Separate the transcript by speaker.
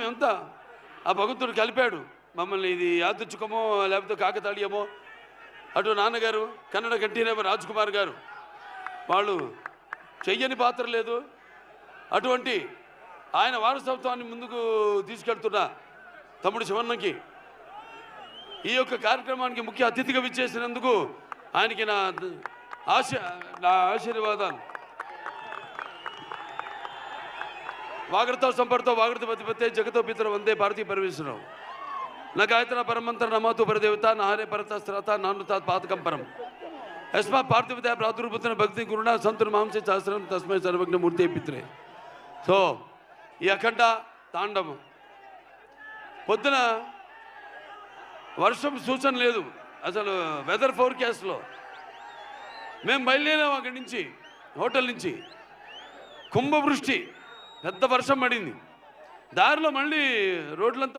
Speaker 1: మేమంతా ఆ భగవంతుడు కలిపాడు మమ్మల్ని. ఇది యాదృచ్ఛికమో లేకపోతే కాకతాళీయమో. అటు నాన్నగారు కన్నడ కంఠీరవ రాజ్ కుమార్ గారు, వాళ్ళు చెయ్యని పాత్ర లేదు. అటువంటి ఆయన వారసత్వాన్ని ముందుకు తీసుకెళ్తున్న తమ్ముడు శివన్నకి ఈ యొక్క కార్యక్రమానికి ముఖ్య అతిథిగా విచ్చేసినందుకు ఆయనకి నా ఆశీర్వాదాలు. వాగర్తో సంపర్తో వాగర్త పతిపతే జగతో పితర వందే భారతీ పరమేశ్వరరావు నా గాయత్ర పరమంతర నమాతు పరదేవత నాహరే పరతస్త్రత నానుతాత్ పాతకం పరం యస్మా పార్థివత ప్రాదుర్భూతన భక్తి గురుణ సంతుర్ మాంసే శాస్త్రం తస్మై సర్వజ్ఞ మూర్తి పిత్రే. సో ఈ అఖండ తాండవం పొద్దున వర్షం సూచన లేదు అసలు. వెదర్ ఫోర్కాస్ట్లో మేము బయలుదేరాం అక్కడి నుంచి, హోటల్ నుంచి. కుంభవృష్టి, పెద్ద వర్షం పడింది. దారిలో మళ్ళీ రోడ్లంతా